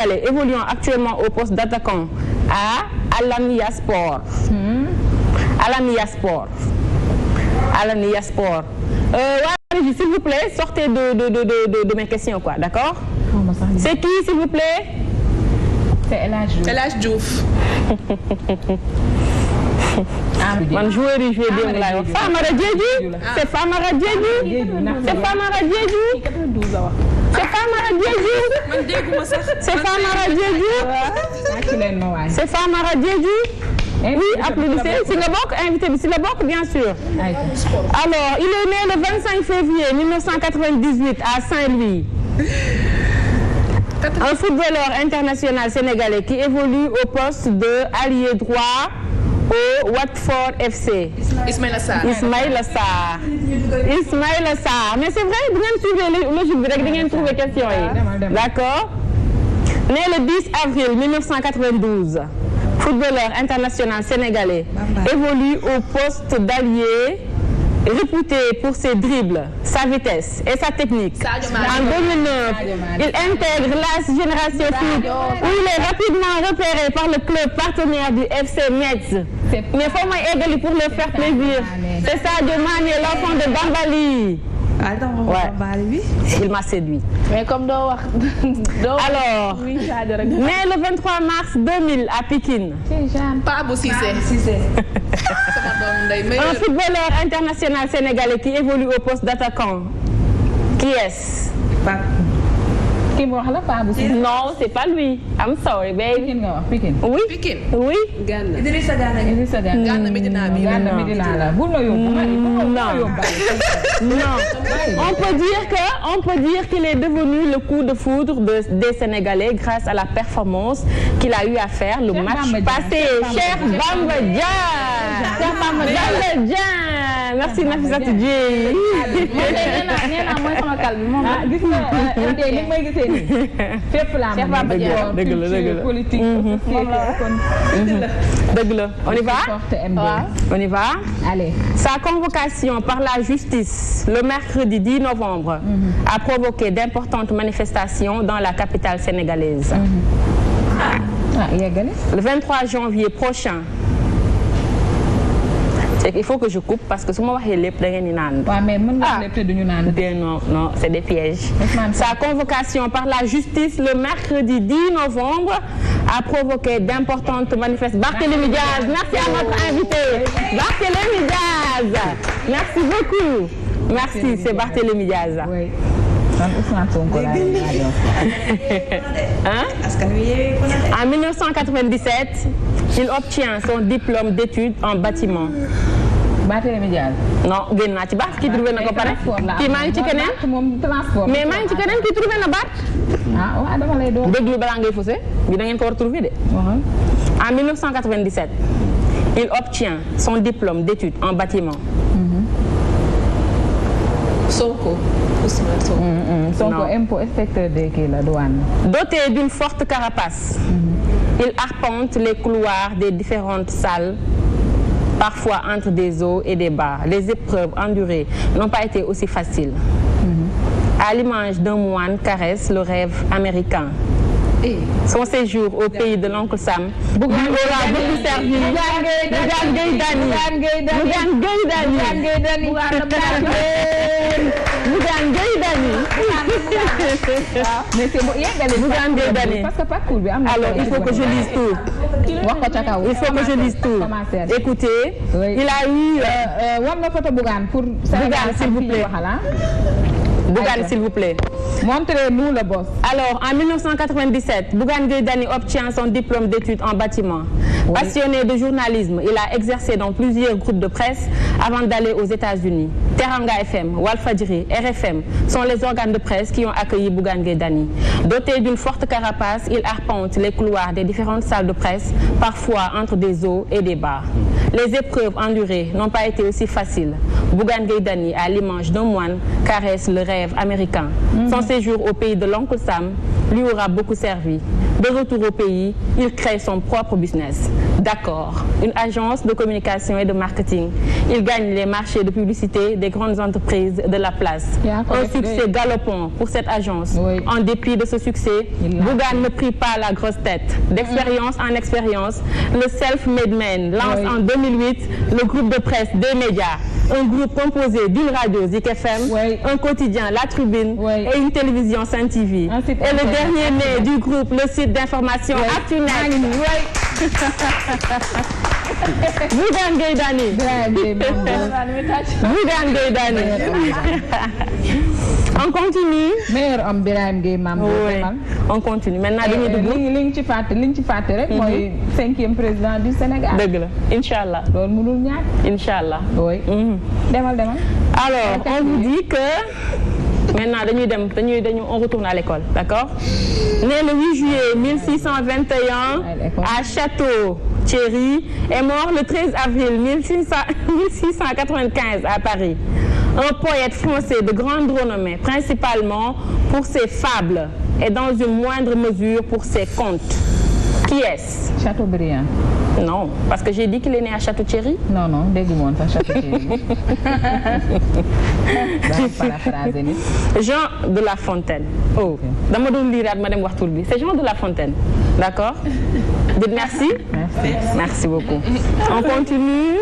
Sénégalais évoluant actuellement au poste d'attaquant à Alanya Sport. Alanya Sport. Alanya Sport. S'il vous plaît, sortez de mes questions, quoi, d'accord? C'est qui, s'il vous plaît? C'est El Hadj Diouf. Man joueur yi joué démb laa wax Famara Diédhiou. C'est Famara Diédhiou. C'est Famara Diédhiou. C'est Famara Diédhiou. Man dégguma sax. C'est Famara Diédhiou. C'est Famara Diédhiou. Oui, applaudissez. Si la bokk, invité bi si la bokk, bien sûr. Alors, il est né le 25 février 1998 à Saint-Louis. Un footballeur international sénégalais qui évolue au poste de ailier droit au Watford FC. Ismaïla Sarr. Ismaïla Sarr. Ismaïla Sarr. Mais c'est vrai, vous ngeen suivre logique bi rek di ngeen trouver question yi. D'accord? Né le 10 avril 1992. Footballeur international sénégalais. Évolue au poste d'ailier, réputé pour ses dribbles, sa vitesse et sa technique. En 2009, il intègre la génération foot où il est rapidement repéré par le club partenaire du FC Metz. Mais faut moi égaler pour le faire plaisir. C'est Sadio Mané, l'enfant de Bambali. Ouais. Il m'a séduit. Mais comme doo wax. Alors, né le 23 mars 2000 à Pikine. Pape Cissé. Un footballeur international sénégalais qui évolue au poste d'attaquant. Qui est-ce? Non, c'est pas lui. I'm sorry, baby. Oui. Pikine. Oui. Gana. Idrissa Gana. Gana Medina bi. Non. On peut dire qu'il est devenu le coup de foudre des Sénégalais grâce à la performance qu'il a eu à faire le match passé. Cheikh Bamba Dieng. Cheikh Bamba Dieng. Merci Nafissatou Dieye. Dëgg la. On y va? On y va? Allez. Sa convocation par la justice le mercredi 10 novembre a provoqué d'importantes manifestations dans la capitale sénégalaise. Le 23 janvier prochain. Il faut que je coupe parce que si ma waxee lépp da ngeen di naan. Non, c'est des pièges. Sa convocation par la justice le mercredi 10 novembre a provoqué d'importantes manifestations. Barthélémy Diaz, merci à notre invité. Barthélémy Diaz, merci beaucoup. Merci, c'est Barthélémy Diaz. Oui. En 1997, il obtient son diplôme d'études en bâtiment. Non, génn naa ci baat kii trouvé na ko pare. Kii maa ngi ci keneen. Mais maa ngi ci keneen kii trouvé na baat. Déglu balaa ngay faussé bi da ngeen ko war a trouver de. En 1997, il obtient son diplôme d'études en bâtiment. Sonko. Sonko impôt inspecteur de la douane. Doté d'une forte carapace, il arpente les couloirs des différentes salles, parfois entre des hauts et des bas. Les épreuves endurées n'ont pas été aussi faciles. À l'image d'un moine caresse le rêve américain. Son séjour au pays de l'oncle Sam aura beaucoup servi. Bougane Gueye Dany. Alors il faut que je lise tout. Il faut que je lise tout. Écoutez, il a eu Bougane, s'il vous plaît. Bougane, s'il vous plaît. Montrez-nous le boss. Alors, en 1997, Bougane Gueye Dany obtient son diplôme d'études en bâtiment. Oui. Passionné de journalisme, il a exercé dans plusieurs groupes de presse avant d'aller aux États-Unis. Teranga FM, Walfadjri, RFM sont les organes de presse qui ont accueilli Bougane Gueye Dany. Doté d'une forte carapace, il arpente les couloirs des différentes salles de presse, parfois entre des hauts et des bas. Les épreuves endurées n'ont pas été aussi faciles. Bougane Gueye Dany, à l'image d'un moine, caresse le rêve américain. Son séjour au pays de l'oncle Sam lui aura beaucoup servi. De retour au pays, il crée son propre business. D'accord, une agence de communication et de marketing. Il gagne les marchés de publicité des grandes entreprises de la place. Un succès galopant pour cette agence. Oui. En dépit de ce succès, Bougane ne prit pas la grosse tête. D'expérience en expérience, le self-made man lance en 2008 le groupe de presse des médias. Un groupe composé d'une radio Zik FM, un quotidien La Tribune et une télévision Sen TV. Et le dernier né du groupe, le site d'information Actunet. Bougane Gueye Dany. Bougane Gueye Dany. On continue. meilleur homme Birahim Gueye Mame. On continue maintenant dañuy dugg. li nga ci fàtte rek mooy 5e président du Sénégal. dëgg la inch'Allah. loolu mënul ñàkk. Inch'Allah. oui. demal. Alors on vous dit que maintenant on retourne à l'école, d'accord? Né le 8 juillet 1621 à Château-Thierry et mort le 13 avril 1695 à Paris. Un poète français de grande renommée, principalement pour ses fables et dans une moindre mesure pour ses contes. Qui est-ce? Chateaubriand. Non, parce que j'ai dit qu'il est né à Château-Thierry. Non, dégguma woon sax Château-Thierry. Jean de La Fontaine. Oh, dama doon liiraat ma dem wax tur bi. C'est Jean de La Fontaine. D'accord? Dites merci. Merci beaucoup. On continue.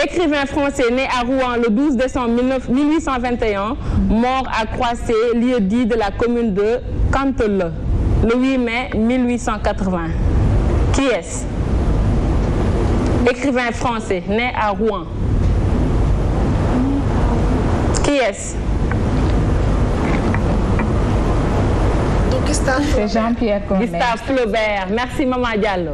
Écrivain français né à Rouen le 12 décembre 1821, mort à Croissé, lieu-dit de la commune de Canteleu, le 8 mai 1880. Qui est-ce? Écrivain français né à Rouen. Qui est-ce? C'est Jean-Pierre Corneille. Gustave Flaubert. Merci Maman Diallo.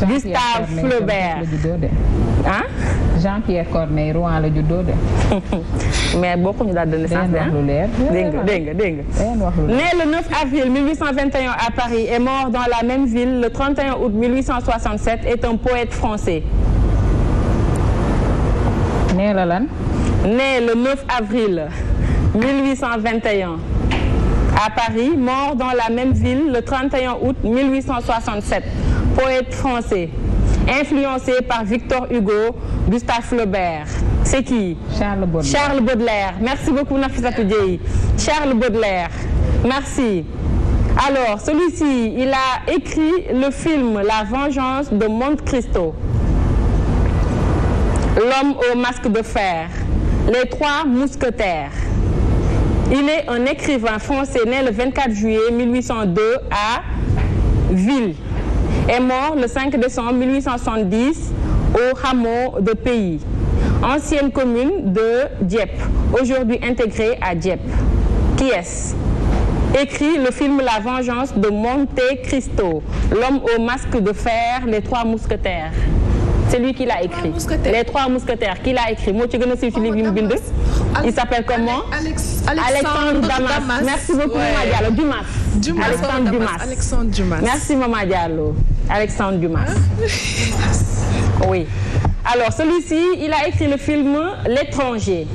Gustave Flaubert. Hein? Jean-Pierre Corneille Rouen la juddoo de. mais bokkuñu date de naissance dégg nga. Né le 9 avril 1821 à Paris et mort dans la même ville le 31 août 1867 est un poète français. Né la lan? Né le 9 avril 1821 à Paris, mort dans la même ville le 31 août 1867. Poète français. Influencé par Victor Hugo, Gustave Flaubert. C'est qui? Charles Baudelaire. Charles Baudelaire. Merci beaucoup Nafissatou Dieye. Charles Baudelaire. Merci. Alors, celui-ci, il a écrit le film La Vengeance de Monte Cristo. L'homme au masque de fer. Les Trois Mousquetaires. Il est un écrivain français né le 24 juillet 1802 à Ville. Est mort le 5 décembre 1870 au hameau de Pays, ancienne commune de Dieppe, aujourd'hui intégrée à Dieppe. Qui est-ce? Écrit le film La Vengeance de Monte Cristo, L'homme au masque de fer, Les Trois Mousquetaires. C'est lui qui l'a écrit. Les Trois Mousquetaires. Qui l'a écrit? Il s'appelle comment? Alexandre Dumas. Merci beaucoup Maman Diallo. Alexandre Dumas. Merci Maman Diallo. Alexandre Dumas. Oui. Alors celui-ci, il a écrit le film L'étranger.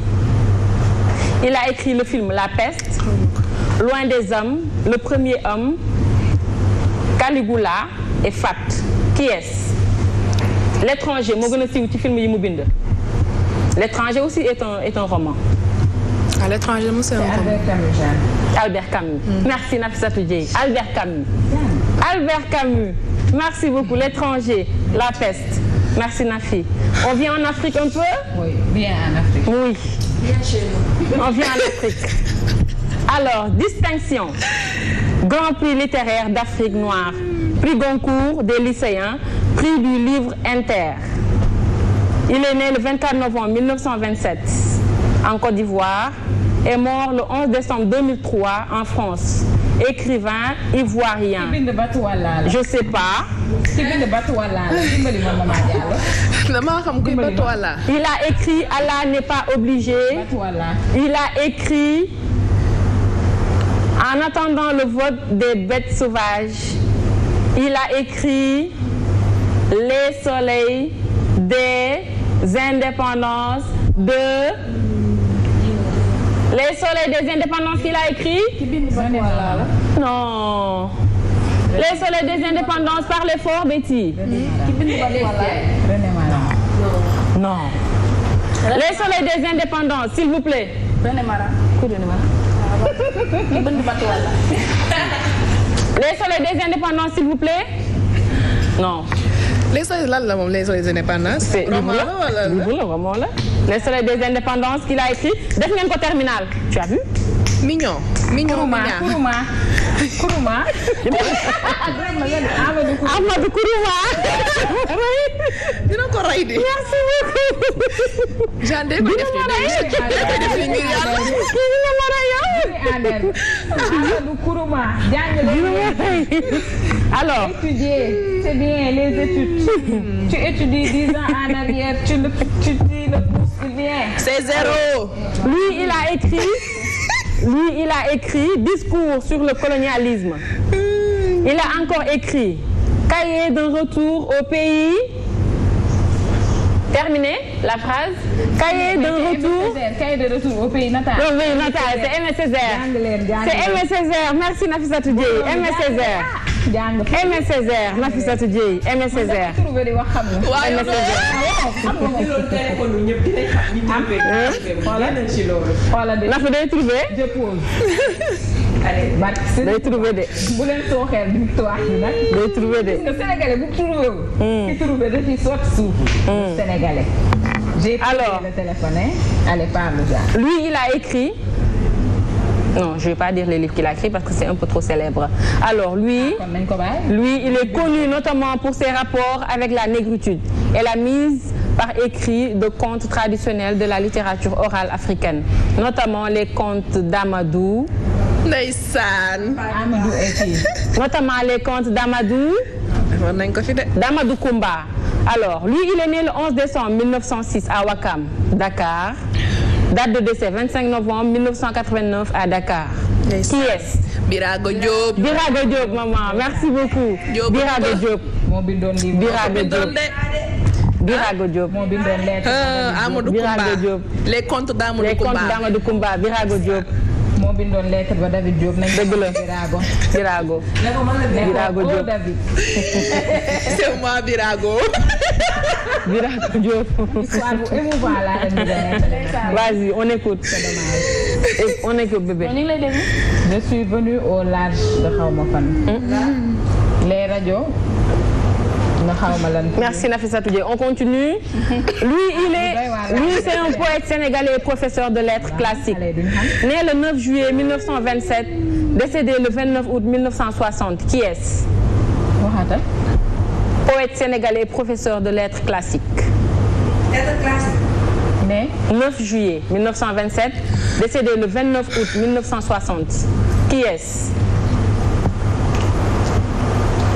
Il a écrit le film La Peste, Loin des hommes, Le premier homme, Caligula et Fat. Qui est-ce? L'étranger moo gën a siiw ci film yi mu bind. L'étranger aussi est un roman. Ah, l'étranger c'est un roman. Albert Camus. Merci Nafissatou Dieye. Albert Camus. Albert Camus. Merci beaucoup. L'étranger, La Peste. Merci Nafi. On vient en Afrique un peu? Oui, bien en Afrique. Oui. Bien chez nous. On vient en Afrique. Alors, distinction. Grand prix littéraire d'Afrique noire. Prix Goncourt des lycéens. Prix du livre inter. Il est né le 24 novembre 1927 en Côte d'Ivoire et mort le 11 décembre 2003 en France. Écrivain ivoirien. Je sais pas. Il a écrit Allah n'est pas obligé. Il a écrit En attendant le vote des bêtes sauvages. Il a écrit Les soleils des indépendances de... Les soleils des indépendances, il a écrit Non. Les soleils des indépendances, parlez fort, Betty. René Mara. Non. Les soleils des indépendances, s'il vous plaît. René Mara. Les soleils des indépendances, s'il vous plaît. Non. Les soleils lan la moom les soleils des indépendances. C'est livre la roman la. Les soleils des indépendances qu'il a écrit. Def ngeen ko terminal. Tu as vu? Mignon. Kourouma. Amadou Kourouma. dina ko rey de. Merci beaucoup. Gendarme bi def li ngir yàlla. Amadou Kourouma. Alors. Étudier, c'est bien les études. Tu étudies 10 ans en arrière, tu dis le pouce bien. C'est 0. Lui, il a écrit Discours sur le colonialisme. Il a encore écrit Cahier d'un retour au pays. Terminé la phrase. Cahier de retour au pays natal. Non, oui, natal, c'est Aimé Césaire. C'est Aimé Césaire. Merci Nafissatou Dieye. Aimé Césaire. Aimé Césaire. Nafissatou Dieye. Aimé Césaire. Aimé Césaire. Nafi day trouvé. Je pose. Allez, day trouvé de. bu leen sooxeel victoire bi nag. day trouvé de. parce que Sénégalais bu trouvé wu. ki trouvé da ciy sotti suuf. Sénégalais. J'ai pris le téléphone. Allez, parle déjà. Lui, il a écrit. Non, je ne vais pas dire les livres qu'il a écrits parce que c'est un peu trop célèbre. Alors, lui, il est connu notamment pour ses rapports avec la négritude et la mise par écrit de contes traditionnels de la littérature orale africaine, notamment les contes d'Amadou. Ndeysaan. Amadou Eki. Notamment les contes d'Amadou. D'Amadou Koumba. Alors, lui, il est né le 11 décembre 1906 à Ouakam, Dakar. Date de décès 25 novembre 1989 à Dakar. Qui est-ce? Birago Diop. Birago Diop, maman. Merci beaucoup. Birago Diop. Birago Diop. Birago Diop. Amadou Koumba. Les contes d'Amadou Koumba. Birago Diop. moo bindoon lettre ba David Diop nañ dëgg la Birago Diop. C'est moi Birago. Birago Diop. Histoire bu émouvant laa leen di donner. Vas-y, on écoute. On écoute bébé. Je suis venue au large de xawma fan. Les radios. Merci Nafissatou Dieye. On continue. Lui, c'est un poète sénégalais et professeur de lettres classiques. Né le 9 juillet 1927, décédé le 29 août 1960. Qui est-ce? Poète sénégalais et professeur de lettres classiques. Lettres classiques. Né 9 juillet 1927, décédé le 29 août 1960. Qui est-ce?